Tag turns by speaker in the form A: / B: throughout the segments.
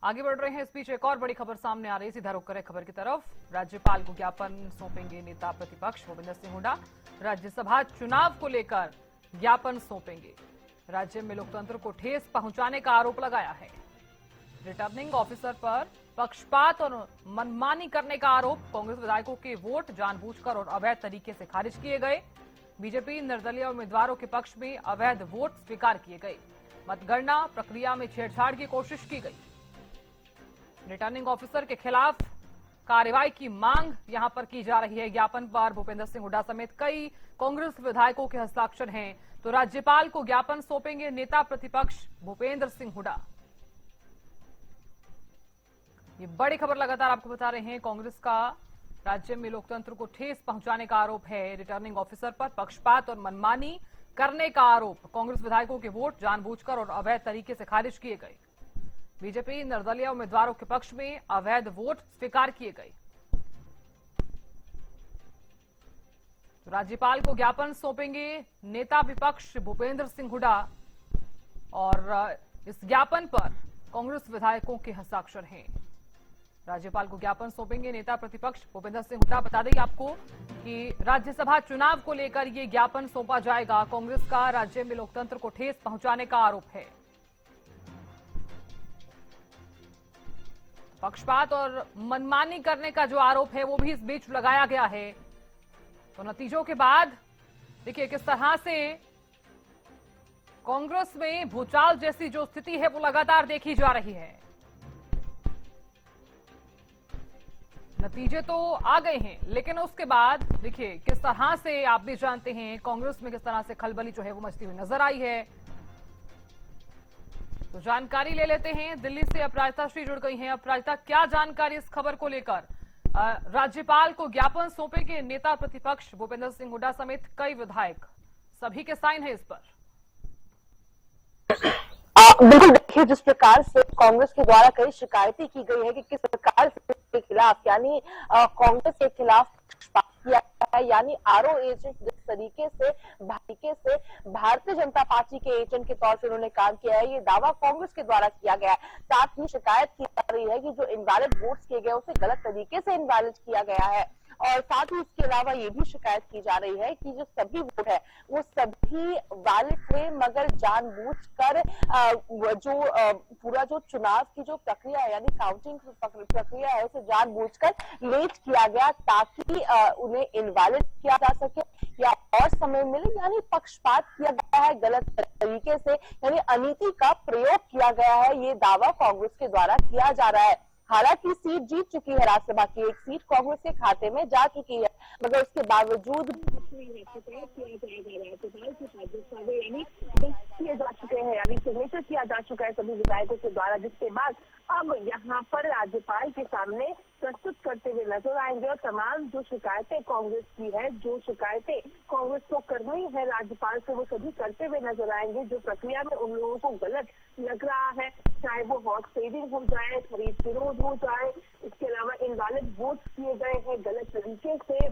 A: आगे बढ़ रहे हैं। इस बीच एक और बड़ी खबर सामने आ रही है। सीधा रुख करें खबर की तरफ। राज्यपाल को ज्ञापन सौंपेंगे नेता प्रतिपक्ष भूपेंद्र सिंह हुड्डा। राज्यसभा चुनाव को लेकर ज्ञापन सौंपेंगे। राज्य में लोकतंत्र को ठेस पहुंचाने का आरोप लगाया है। रिटर्निंग ऑफिसर पर पक्षपात और मनमानी करने का आरोप। कांग्रेस विधायकों के वोट जानबूझकर और अवैध तरीके से खारिज किए गए। बीजेपी निर्दलीय उम्मीदवारों के पक्ष में अवैध वोट स्वीकार किए गए। मतगणना प्रक्रिया में छेड़छाड़ की कोशिश की गई। रिटर्निंग ऑफिसर के खिलाफ कार्रवाई की मांग यहां पर की जा रही है। ज्ञापन पर भूपेंद्र सिंह हुड्डा समेत कई कांग्रेस विधायकों के हस्ताक्षर हैं। तो राज्यपाल को ज्ञापन सौंपेंगे नेता प्रतिपक्ष भूपेंद्र सिंह हुड्डा। ये बड़ी खबर लगातार आपको बता रहे हैं। कांग्रेस का राज्य में लोकतंत्र को ठेस पहुंचाने का आरोप है। रिटर्निंग ऑफिसर पर पक्षपात और मनमानी करने का आरोप। कांग्रेस विधायकों के वोट जानबूझकर और अवैध तरीके से खारिज किए गए। बीजेपी निर्दलीय उम्मीदवारों के पक्ष में अवैध वोट स्वीकार किए गए। तो राज्यपाल को ज्ञापन सौंपेंगे नेता विपक्ष भूपेंद्र सिंह हुड्डा और इस ज्ञापन पर कांग्रेस विधायकों के हस्ताक्षर हैं। राज्यपाल को ज्ञापन सौंपेंगे नेता प्रतिपक्ष भूपेंद्र सिंह हुड्डा। बता दें आपको कि राज्यसभा चुनाव को लेकर यह ज्ञापन सौंपा जाएगा। कांग्रेस का राज्य में लोकतंत्र को ठेस पहुंचाने का आरोप है। पक्षपात और मनमानी करने का जो आरोप है वो भी इस बीच लगाया गया है। तो नतीजों के बाद देखिए किस तरह से कांग्रेस में भूचाल जैसी जो स्थिति है वो लगातार देखी जा रही है। नतीजे तो आ गए हैं, लेकिन उसके बाद देखिए किस तरह से आप भी जानते हैं कांग्रेस में किस तरह से खलबली जो है वो मचती हुई नजर आई है। तो जानकारी ले लेते हैं। दिल्ली से अपराजिता श्री जुड़ गई हैं। अपराजिता, क्या जानकारी इस खबर को लेकर? राज्यपाल को ज्ञापन सौंपेंगे नेता प्रतिपक्ष भूपेंद्र सिंह हुड्डा समेत कई विधायक, सभी के साइन है इस पर।
B: बिल्कुल, देखिए जिस प्रकार से कांग्रेस के द्वारा कई शिकायतें की गई है कि किस प्रकार के खिलाफ यानी कांग्रेस के खिलाफ पक्षपात किया है, यानी आरओ एजेंट जिस तरीके से भारतीय जनता पार्टी के एजेंट के तौर पर उन्होंने काम किया है, ये दावा कांग्रेस के द्वारा किया गया है। साथ ही शिकायत की जा रही है कि जो इनवैलिड वोट्स किए गए उसे गलत तरीके से इनवैलिड किया गया है। और साथ ही इसके अलावा ये भी शिकायत की जा रही है कि जो सभी वोट है वो सभी वैलिड थे, मगर जानबूझकर पूरा जो चुनाव की जो प्रक्रिया है यानी काउंटिंग प्रक्रिया है उसे जानबूझकर लेट किया गया ताकि उन्हें इनवैलिड किया जा सके या और समय मिले, यानी पक्षपात किया गया है गलत तरीके से, यानी अनीति का प्रयोग किया गया है। ये दावा कांग्रेस के द्वारा किया जा रहा है। हालांकि सीट जीत चुकी है, राज्यसभा की एक सीट कांग्रेस के खाते में जा चुकी है, मगर उसके बावजूद किए जा चुके हैं, यानी सिग्नेचर किया जा चुका है सभी विधायकों के द्वारा, जिसके बाद अब यहाँ पर राज्यपाल के सामने प्रस्तुत करते हुए नजर आएंगे और तमाम जो शिकायतें कांग्रेस की है, जो शिकायतें कांग्रेस को करनी है राज्यपाल से, वो सभी करते हुए नजर आएंगे। जो प्रक्रिया में उन लोगों को गलत लग रहा है, चाहे वो हॉर्स ट्रेडिंग हो जाए, खरीद विरोध हो जाए, इसके अलावा इनवैलिड वोट किए गए हैं गलत तरीके से,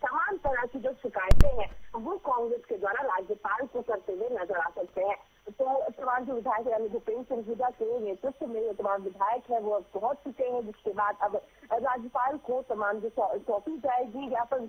B: तमाम तरह की जो शिकायतें हैं वो कांग्रेस के द्वारा राज्यपाल को करते हुए नजर आ सकते हैं। तो तमाम जो विधायक यानी भूपेंद्र सिंह हुड्डा के नेतृत्व में तमाम विधायक है वो अब पहुंच चुके हैं, जिसके बाद अब राज्यपाल को तमाम जो सौंपी जाएगी ज्ञापन।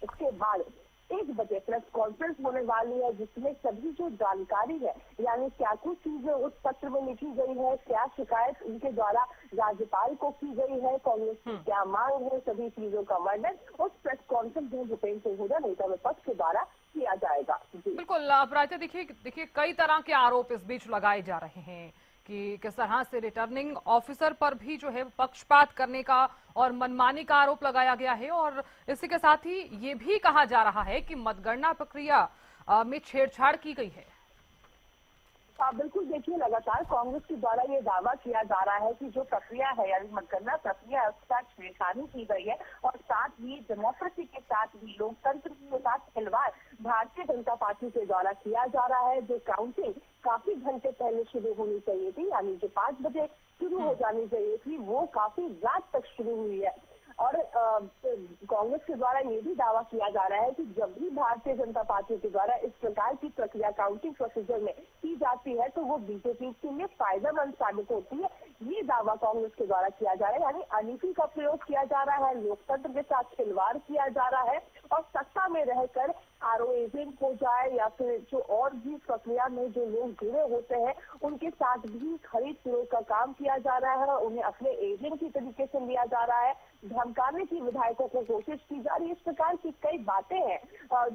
B: इसके बाद 1 बजे प्रेस कॉन्फ्रेंस होने वाली है, जिसमें सभी जो जानकारी है यानी क्या कुछ चीजें उस पत्र में लिखी गई है, क्या शिकायत उनके द्वारा राज्यपाल को की गई है, कांग्रेस की क्या मांग है, सभी चीजों का वर्णन उस प्रेस कॉन्फ्रेंस में भूपेंद्र सिंह हुड्डा नेता विपक्ष के द्वारा किया जाएगा।
A: बिल्कुल अपराजिता, देखिए कई तरह के आरोप इस बीच लगाए जा रहे हैं कि किस तरह से रिटर्निंग ऑफिसर पर भी जो है पक्षपात करने का और मनमानी का आरोप लगाया गया है, और इसी के साथ ही ये भी कहा जा रहा है कि मतगणना प्रक्रिया में छेड़छाड़ की गई है।
B: बिल्कुल, देखिए लगातार कांग्रेस के द्वारा ये दावा किया जा रहा है कि जो प्रक्रिया है यानी मतगणना प्रक्रिया है उसका छेड़छाड़ी की गई है और साथ ही डेमोक्रेसी के साथ ही लोकतंत्र के साथ खिलवाड़ भारतीय जनता पार्टी के द्वारा किया जा रहा है। जो काउंटिंग काफी घंटे पहले शुरू होनी चाहिए थी, यानी जो 5 बजे शुरू हो जानी चाहिए थी, वो काफी रात तक शुरू हुई है। और कांग्रेस के द्वारा ये भी दावा किया जा रहा है कि जब भी भारतीय जनता पार्टी के द्वारा इस प्रकार की प्रक्रिया काउंटिंग प्रोसीजर में की जाती है तो वो बीजेपी के लिए फायदेमंद साबित होती है, ये दावा कांग्रेस के द्वारा किया जा रहा है। यानी अनीति का प्रयोग किया जा रहा है, लोकतंत्र के साथ खिलवाड़ किया जा रहा है और सत्ता में रहकर आरओ एजेंट हो जाए या फिर जो और भी प्रक्रिया में जो लोग जुड़े होते हैं उनके साथ भी खरीद फरोख्त का काम किया जा रहा है, उन्हें अपने एजेंट की तरीके से लिया जा रहा है, धमकाने की विधायकों को कोशिश की जा रही है। इस प्रकार की कई बातें हैं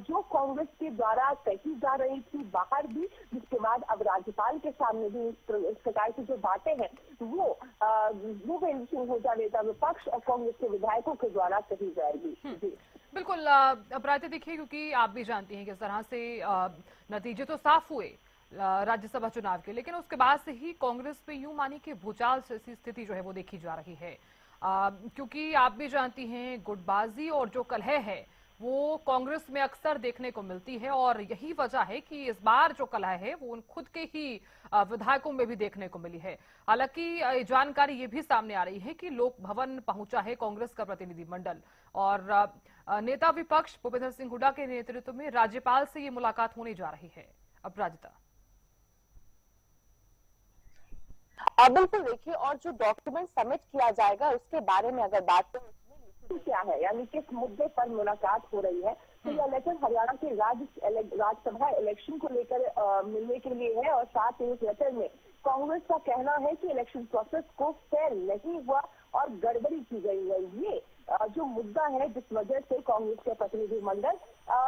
B: जो कांग्रेस के द्वारा कही जा रही थी बाहर भी, जिसके बाद अब राज्यपाल के सामने भी इस प्रकार की जो बातें हैं वो भूपेंद्र सिंह हुड्डा नेता विपक्ष और कांग्रेस के विधायकों के द्वारा कही जाएगी। जी
A: बिल्कुल अपराधी देखिए, क्योंकि आप भी जानती हैं किस तरह से नतीजे तो साफ हुए राज्यसभा चुनाव के, लेकिन उसके बाद से ही कांग्रेस पे यूं मानी कि भूचाल जैसी स्थिति जो है वो देखी जा रही है, क्योंकि आप भी जानती हैं गुटबाजी और जो कलह है वो कांग्रेस में अक्सर देखने को मिलती है और यही वजह है कि इस बार जो कलह है वो उन खुद के ही विधायकों में भी देखने को मिली है। हालांकि जानकारी ये भी सामने आ रही है कि लोक भवन पहुंचा है कांग्रेस का प्रतिनिधिमंडल और नेता विपक्ष भूपेंद्र सिंह हुड्डा के नेतृत्व में राज्यपाल से ये मुलाकात होने जा रही है। अपराजिता
C: बिल्कुल देखिए, और जो डॉक्यूमेंट सबमिट किया जाएगा उसके बारे में अगर बात करें
B: क्या है, यानी किस मुद्दे पर मुलाकात हो रही है, तो यह लेटर हरियाणा के राज्यसभा इलेक्शन को लेकर मिलने के लिए है और साथ ही इस लेटर में कांग्रेस का कहना है कि इलेक्शन प्रोसेस को फेयर नहीं हुआ और गड़बड़ी की गई है। ये जो मुद्दा है जिस वजह से कांग्रेस के प्रतिनिधिमंडल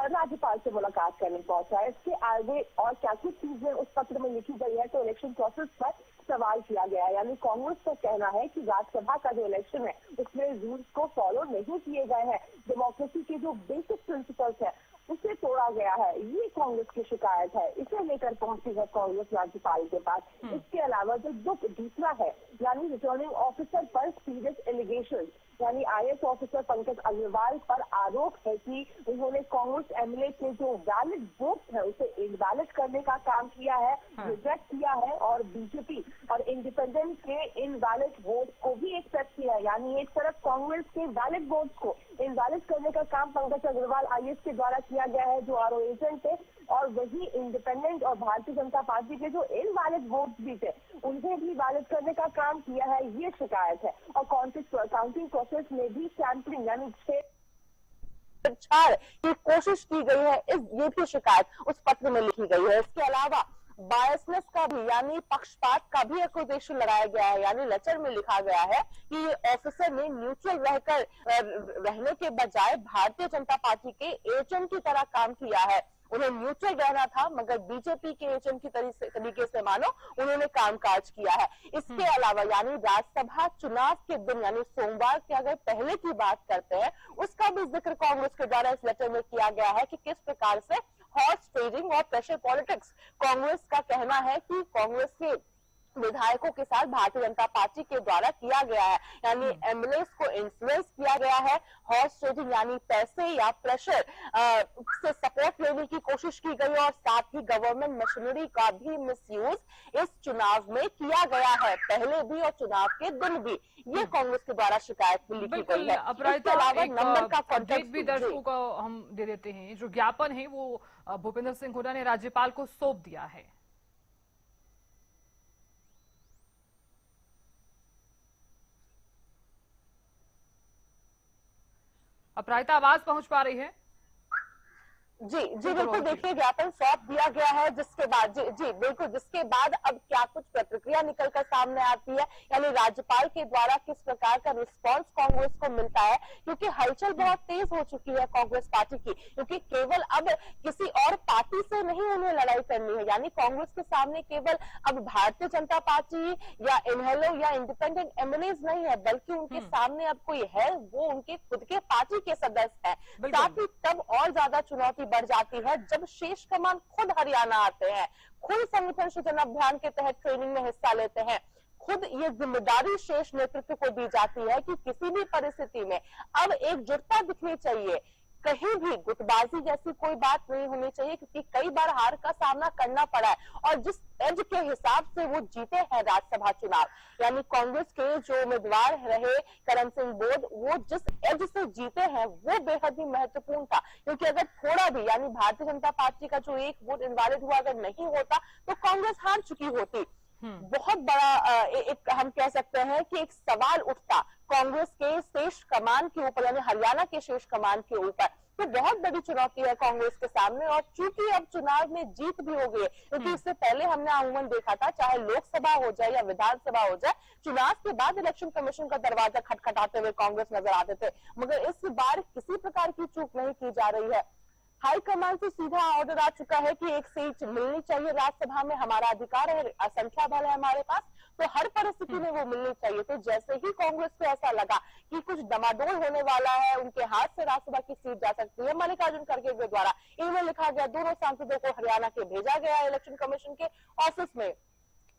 B: राज्यपाल से मुलाकात करने पहुंचा है। इसके आगे और क्या कुछ चीजें उस पत्र में लिखी गई है, तो इलेक्शन प्रोसेस पर सवाल किया गया है। यानी कांग्रेस का कहना है कि राज्यसभा का जो इलेक्शन है उसमें रूल्स को फॉलो नहीं किए गए हैं, डेमोक्रेसी के जो बेसिक प्रिंसिपल्स है उसे तोड़ा गया है, ये कांग्रेस की शिकायत है। इसे लेकर पहुंची है कांग्रेस राज्यपाल के पास। इसके अलावा जो दुख दूसरा है, यानी रिटर्निंग ऑफिसर पर सीरियस एलिगेशन, यानी आईएएस ऑफिसर पंकज अग्रवाल पर आरोप है कि उन्होंने कांग्रेस एमएलए के जो वैलिड वोट है उसे इनवैलिड करने का काम किया है, रिजेक्ट किया है और बीजेपी और इंडिपेंडेंट के इनवैलिड वोट को भी एक्सेप्ट किया है। यानी एक तरफ कांग्रेस के वैलिड वोट को इनवैलिड करने का काम पंकज अग्रवाल आईएएस के द्वारा किया गया है जो आरओ एजेंट थे, और वही इंडिपेंडेंट और भारतीय जनता पार्टी के जो इनवैलिड वोट भी थे उन्हें भी वैलिड करने का काम किया है, ये शिकायत है। और काउंटिंग प्रोसेस में भी सैंपलिंग यानी
C: छाड़ की कोशिश की गई है, ये भी शिकायत उस पत्र में लिखी गई है। इसके अलावा बायसनेस का भी यानी पक्षपात का भी एक्यूजेशन लगाया गया है। यानी लेटर में लिखा गया है कि ऑफिसर ने न्यूट्रल रहने के बजाय भारतीय जनता पार्टी के एजेंट की तरह काम किया है। उन्हें न्यूट्रल रहना था मगर बीजेपी के एजेंट की तरीके से मानो उन्होंने कामकाज किया है। इसके अलावा यानी राज्यसभा चुनाव के दिन यानी सोमवार के अगर पहले की बात करते हैं उसका भी जिक्र कांग्रेस के द्वारा इस लेटर में किया गया है कि किस प्रकार से हॉर्स ट्रेडिंग और प्रेशर पॉलिटिक्स कांग्रेस का कहना है कि कांग्रेस के विधायकों के साथ भारतीय जनता पार्टी के द्वारा किया गया है। यानी एमएलएस को इन्फ्लुएंस किया गया है, हॉर्स ट्रेडिंग यानी पैसे या प्रेशर से सपोर्ट लेने की कोशिश की गई और साथ ही गवर्नमेंट मशीनरी का भी मिसयूज इस चुनाव में किया गया है, पहले भी और चुनाव के दिन भी। ये कांग्रेस के द्वारा शिकायत में लिखी गई है। इसके अलावा नंबर का कॉन्टेक्स्ट
A: भी दर्शकों को हम दे देते हैं। जो ज्ञापन है वो भूपेंद्र सिंह हुड्डा ने राज्यपाल को सौंप दिया है। अपराजिता आवाज पहुंच पा रही है?
C: जी बिल्कुल, देखिए ज्ञापन सौंप दिया गया है जिसके बाद जी बिल्कुल, जिसके बाद अब क्या कुछ प्रतिक्रिया निकलकर सामने आती है, यानी राज्यपाल के द्वारा किस प्रकार का रिस्पांस कांग्रेस को मिलता है, क्योंकि हलचल बहुत तेज हो चुकी है कांग्रेस पार्टी की, क्योंकि केवल अब किसी और पार्टी से नहीं उन्हें लड़ाई करनी है। यानी कांग्रेस के सामने केवल अब भारतीय जनता पार्टी या इनहेलो या इंडिपेंडेंट एमएलएज नहीं है, बल्कि उनके सामने अब कोई है वो उनके खुद के पार्टी के सदस्य है। साथ ही तब और ज्यादा चुनौती बढ़ जाती है जब शेष कमान खुद हरियाणा आते हैं, खुद संगठन सृजन अभियान के तहत ट्रेनिंग में हिस्सा लेते हैं, खुद ये जिम्मेदारी शेष नेतृत्व को दी जाती है कि किसी भी परिस्थिति में अब एकजुटता दिखनी चाहिए, कहीं भी गुटबाजी जैसी कोई बात नहीं होनी चाहिए, क्योंकि कई बार हार का सामना करना पड़ा है और जिस एज के हिसाब से वो जीते हैं राज्यसभा चुनाव, यानी कांग्रेस के जो उम्मीदवार रहे करण सिंह बोध, वो जिस एज से जीते हैं वो बेहद ही महत्वपूर्ण था। क्योंकि अगर थोड़ा भी यानी भारतीय जनता पार्टी का जो एक वोट इनवैलिड हुआ अगर नहीं होता तो कांग्रेस हार चुकी होती। बहुत बड़ा एक हम कह सकते हैं कि एक सवाल उठता कांग्रेस के शीर्ष कमान के ऊपर, यानी हरियाणा के शीर्ष कमान के ऊपर। तो बहुत बड़ी चुनौती है कांग्रेस के सामने। और चूंकि अब चुनाव में जीत भी हो गई है, क्योंकि इससे पहले हमने अमूमन देखा था, चाहे लोकसभा हो जाए या विधानसभा हो जाए, चुनाव के बाद इलेक्शन कमीशन का दरवाजा खटखटाते हुए कांग्रेस नजर आते थे। मगर इस बार किसी प्रकार की चूक नहीं की जा रही है। हाईकमान से सीधा ऑर्डर आ चुका है कि एक सीट मिलनी चाहिए राज्यसभा में, हमारा अधिकार है, संख्या बल है हमारे पास, तो हर परिस्थिति में वो मिलनी चाहिए। तो जैसे ही कांग्रेस को ऐसा लगा कि कुछ डमाडोल होने वाला है, उनके हाथ से राज्यसभा की सीट जा सकती है, मल्लिकार्जुन खड़गे के द्वारा ईमेल लिखा गया, दोनों सांसदों को हरियाणा के भेजा गया इलेक्शन कमीशन के ऑफिस में।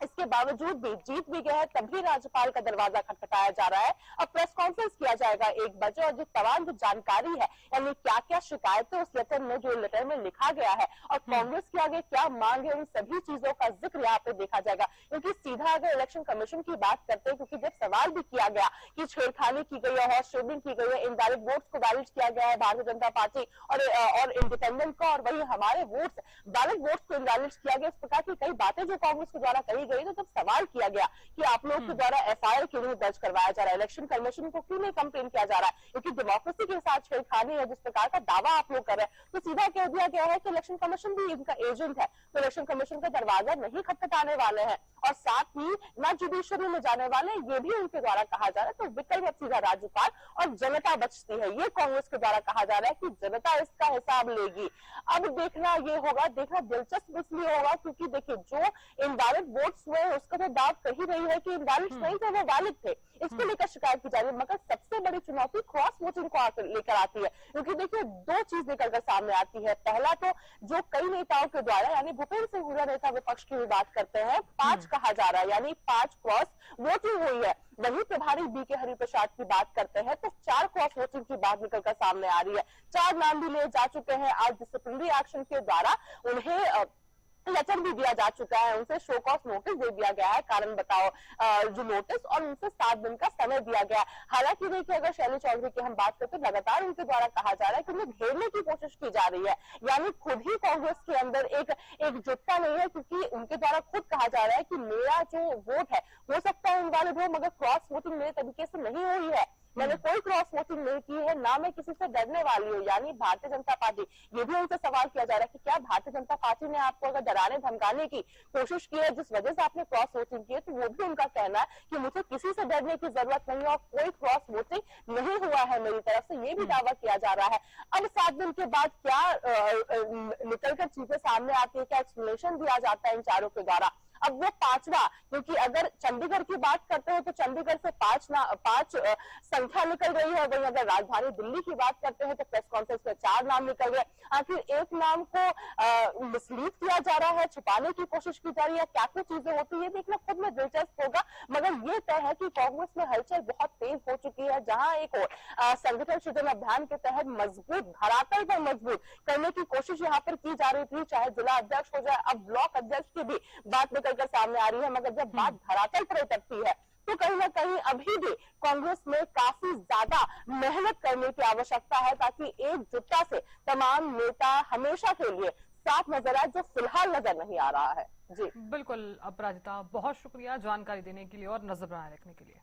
C: इसके बावजूद भी जीत भी गया है, तब भी राज्यपाल का दरवाजा खटखटाया जा रहा है। अब प्रेस कॉन्फ्रेंस किया जाएगा 1 बजे, और जो तमाम जो जानकारी है, यानी क्या क्या शिकायतें उस लेटर में, जो लेटर में लिखा गया है, और कांग्रेस के आगे क्या मांग है, उन सभी चीजों का जिक्र यहाँ पे देखा जाएगा। क्योंकि सीधा अगर इलेक्शन कमीशन की बात करते हैं, क्योंकि जब सवाल भी किया गया कि छेड़खानी की गई है, हॉर्स ट्रेडिंग की गई है, इनडायरेक्ट वोट्स को वैलिड किया गया है भारतीय जनता पार्टी और इंडिपेंडेंट का, और वही हमारे वोट्स बैलेट वोट्स को इनवैलिड किया गया, इस प्रकार की कई बातें जो कांग्रेस के द्वारा कही गई, तो जब सवाल किया गया कि आप लोग के द्वारा एफआईआर क्यों नहीं दर्ज करवाया जा रहा है, इलेक्शन कमीशन को क्यों नहीं कंप्लेन किया जा रहा है, क्योंकि डेमोक्रेसी के साथ छेड़खानी है, जिस प्रकार का दावा आप लोग कर रहे हैं, तो सीधा कह दिया गया है कि इलेक्शन कमीशन भी इनका एजेंट है, तो इलेक्शन कमीशन का दरवाजा नहीं खटखटाने वाले हैं, और साथ ही न जुडिशरी में जाने वाले, ये भी उनके द्वारा कहा जा रहा है। तो विकल्प सीधा राज्यपाल और जनता बचती है, ये कांग्रेस के द्वारा कहा जा रहा है कि जनता इसका हिसाब लेगी। अब देखना ये होगा, देखना दिलचस्प इसलिए होगा क्योंकि देखिए, जो इनवैलिड वोट्स हुए उसका तो दाव कही रही है कि इनवैलिड नहीं थे, वो वैलिड थे, इसको लेकर शिकायत की जा रही है। मगर सबसे बड़ी चुनौती क्रॉस वोटिंग को लेकर आती है, क्योंकि देखिए 2 चीज निकल कर सामने आती है। पहला तो जो कई नेताओं के द्वारा, यानी भूपेंद्र सिंह हुड्डा नेता विपक्ष की भी बात करते हैं, 5 कहा जा रहा है, यानी 5 क्रॉस वोटिंग हुई है। वही प्रभारी बीके हरिप्रसाद की बात करते हैं तो 4 क्रॉस वोटिंग की बात निकलकर सामने आ रही है। 4 नाम भी लिए जा चुके हैं। आज डिसिप्लिनरी एक्शन के द्वारा उन्हें लेटर भी दिया जा चुका है, उनसे शो कॉज नोटिस दे दिया गया है, कारण बताओ जो नोटिस, और उनसे 7 दिन का समय दिया गया है। हालांकि देखिए, अगर शैली चौधरी की हम बात करते तो लगातार उनके द्वारा कहा जा रहा है कि उन्हें घेरने की कोशिश की जा रही है, यानी खुद ही कांग्रेस के अंदर एक एकजुटता नहीं है, क्योंकि उनके द्वारा खुद कहा जा रहा है कि मेरा जो वोट है हो सकता है इनवैलिड हो, मगर क्रॉस वोटिंग मेरे तरीके से नहीं हुई है, मैंने कोई क्रॉस वोटिंग नहीं की है, ना मैं किसी से डरने वाली हूँ, यानी भारतीय जनता पार्टी। ये भी उनसे सवाल किया जा रहा है कि क्या भारतीय जनता पार्टी ने आपको अगर डराने धमकाने की कोशिश की है, जिस वजह से आपने क्रॉस वोटिंग की है, तो वो भी उनका कहना है कि मुझे किसी से डरने की जरूरत नहीं है और कोई क्रॉस वोटिंग नहीं हुआ है मेरी तरफ से, ये भी दावा किया जा रहा है। अब 7 दिन के बाद क्या निकलकर चीजें सामने आती है, क्या एक्सप्लेनेशन दिया जाता है इन चारों के द्वारा। अब वो 5वां, क्योंकि अगर चंडीगढ़ की बात करते हैं तो चंडीगढ़ से 5 संख्या निकल रही है, वहीं अगर राजधानी दिल्ली की बात करते हैं तो प्रेस कॉन्फ्रेंस में 4 नाम निकल गए। आखिर एक नाम को मिसलीड किया जा रहा है, छुपाने की कोशिश की जा रही है, क्या क्या चीजें होती है, ये देखना खुद में दिलचस्प होगा। मगर ये तय है कि कांग्रेस में हलचल बहुत तेज हो चुकी है, जहां एक और संगठन सृजन अभियान के तहत मजबूत, धरातल पर मजबूत करने की कोशिश यहाँ पर की जा रही थी, चाहे जिला अध्यक्ष हो जाए, अब ब्लॉक अध्यक्ष की भी बात निकलकर सामने आ रही है। मगर जब बात धरातल पर उतरती है तो कहीं ना कहीं अभी भी कांग्रेस में काफी ज्यादा मेहनत करने की आवश्यकता है, ताकि एकजुटता से तमाम नेता हमेशा के लिए साफ नजर आए, जो फिलहाल नजर नहीं आ रहा है। जी
A: बिल्कुल अपराजिता, बहुत शुक्रिया जानकारी देने के लिए और नजर बनाए रखने के लिए।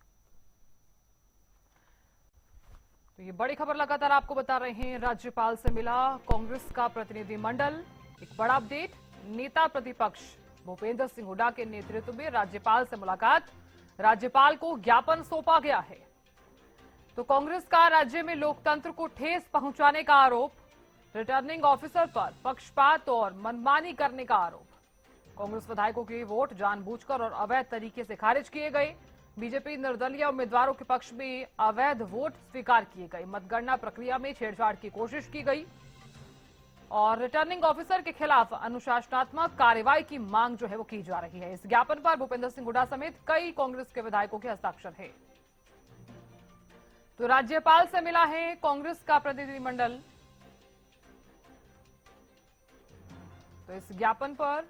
A: तो ये बड़ी खबर लगातार आपको बता रहे हैं, राज्यपाल से मिला कांग्रेस का प्रतिनिधिमंडल। एक बड़ा अपडेट, नेता प्रतिपक्ष भूपेंद्र सिंह हुड्डा के नेतृत्व में राज्यपाल से मुलाकात, राज्यपाल को ज्ञापन सौंपा गया है। तो कांग्रेस का राज्य में लोकतंत्र को ठेस पहुंचाने का आरोप, रिटर्निंग ऑफिसर पर पक्षपात और मनमानी करने का आरोप। कांग्रेस विधायकों के वोट जानबूझकर और अवैध तरीके से खारिज किए गए। बीजेपी निर्दलीय उम्मीदवारों के पक्ष में अवैध वोट स्वीकार किए गए। मतगणना प्रक्रिया में छेड़छाड़ की कोशिश की गई और रिटर्निंग ऑफिसर के खिलाफ अनुशासनात्मक कार्रवाई की मांग जो है वो की जा रही है। इस ज्ञापन पर भूपेंद्र सिंह हुड्डा समेत कई कांग्रेस के विधायकों के हस्ताक्षर है। तो राज्यपाल से मिला है कांग्रेस का प्रतिनिधिमंडल। तो इस ज्ञापन पर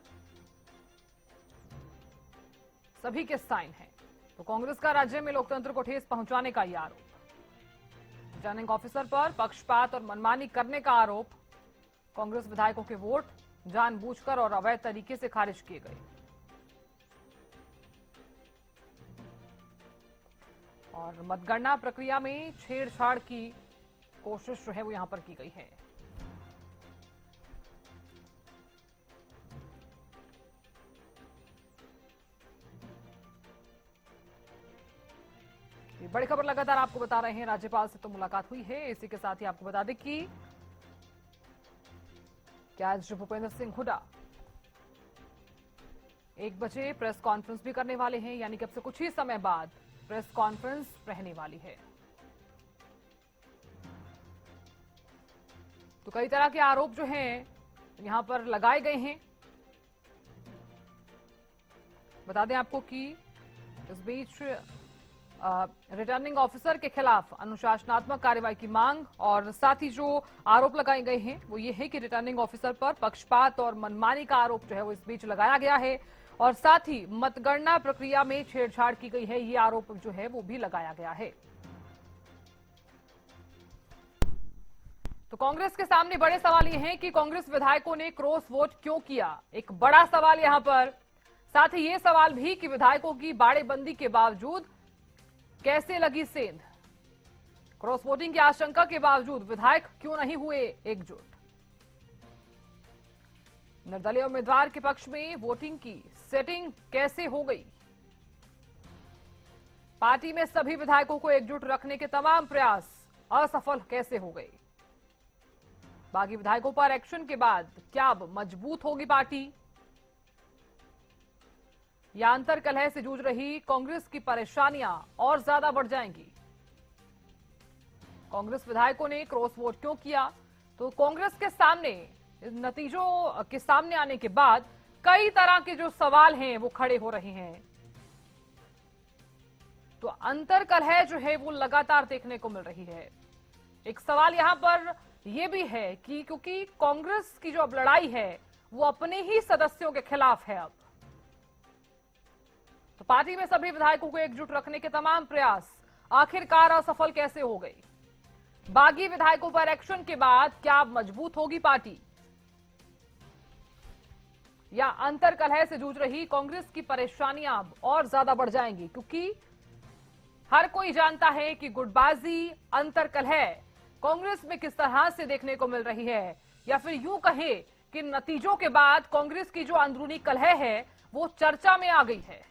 A: सभी के साइन हैं। तो कांग्रेस का राज्य में लोकतंत्र को ठेस पहुंचाने का यह आरोप, रिटर्निंग ऑफिसर पर पक्षपात और मनमानी करने का आरोप, कांग्रेस विधायकों के वोट जानबूझकर और अवैध तरीके से खारिज किए गए। और मतगणना प्रक्रिया में छेड़छाड़ की कोशिश जो है वो यहां पर की गई है। ये बड़ी खबर लगातार आपको बता रहे हैं। राज्यपाल से तो मुलाकात हुई है। इसी के साथ ही आपको बता दें कि आज भूपेंद्र सिंह हुड्डा 1 बजे प्रेस कॉन्फ्रेंस भी करने वाले हैं, यानी कि अब से कुछ ही समय बाद प्रेस कॉन्फ्रेंस रहने वाली है। तो कई तरह के आरोप जो हैं यहां पर लगाए गए हैं। बता दें आपको कि इस बीच रिटर्निंग ऑफिसर के खिलाफ अनुशासनात्मक कार्रवाई की मांग और साथ ही जो आरोप लगाए गए हैं वो ये है कि रिटर्निंग ऑफिसर पर पक्षपात और मनमानी का आरोप जो है वो इस बीच लगाया गया है और साथ ही मतगणना प्रक्रिया में छेड़छाड़ की गई है, ये आरोप जो है वो भी लगाया गया है। तो कांग्रेस के सामने बड़े सवाल ये हैं कि कांग्रेस विधायकों ने क्रॉस वोट क्यों किया, एक बड़ा सवाल यहां पर। साथ ही ये सवाल भी कि विधायकों की बाड़ेबंदी के बावजूद कैसे लगी सेंध, क्रॉस वोटिंग की आशंका के बावजूद विधायक क्यों नहीं हुए एकजुट। निर्दलीय उम्मीदवार के पक्ष में वोटिंग की सेटिंग कैसे हो गई, पार्टी में सभी विधायकों को एकजुट रखने के तमाम प्रयास असफल कैसे हो गए, बागी विधायकों पर एक्शन के बाद क्या अब मजबूत होगी पार्टी, या अंतर कलह से जूझ रही कांग्रेस की परेशानियां और ज्यादा बढ़ जाएंगी। कांग्रेस विधायकों ने क्रॉस वोट क्यों किया, तो कांग्रेस के सामने नतीजों के सामने आने के बाद कई तरह के जो सवाल हैं वो खड़े हो रहे हैं। तो अंतर कलह जो है वो लगातार देखने को मिल रही है। एक सवाल यहां पर यह भी है कि क्योंकि कांग्रेस की जो अब लड़ाई है वो अपने ही सदस्यों के खिलाफ है, अब तो पार्टी में सभी विधायकों को एकजुट रखने के तमाम प्रयास आखिरकार असफल कैसे हो गई। बागी विधायकों पर एक्शन के बाद क्या अब मजबूत होगी पार्टी, या अंतर कलह से जूझ रही कांग्रेस की परेशानियां अब और ज्यादा बढ़ जाएंगी, क्योंकि हर कोई जानता है कि गुटबाजी, अंतर कलह कांग्रेस में किस तरह से देखने को मिल रही है, या फिर यूं कहें कि नतीजों के बाद कांग्रेस की जो अंदरूनी कलह है वो चर्चा में आ गई है।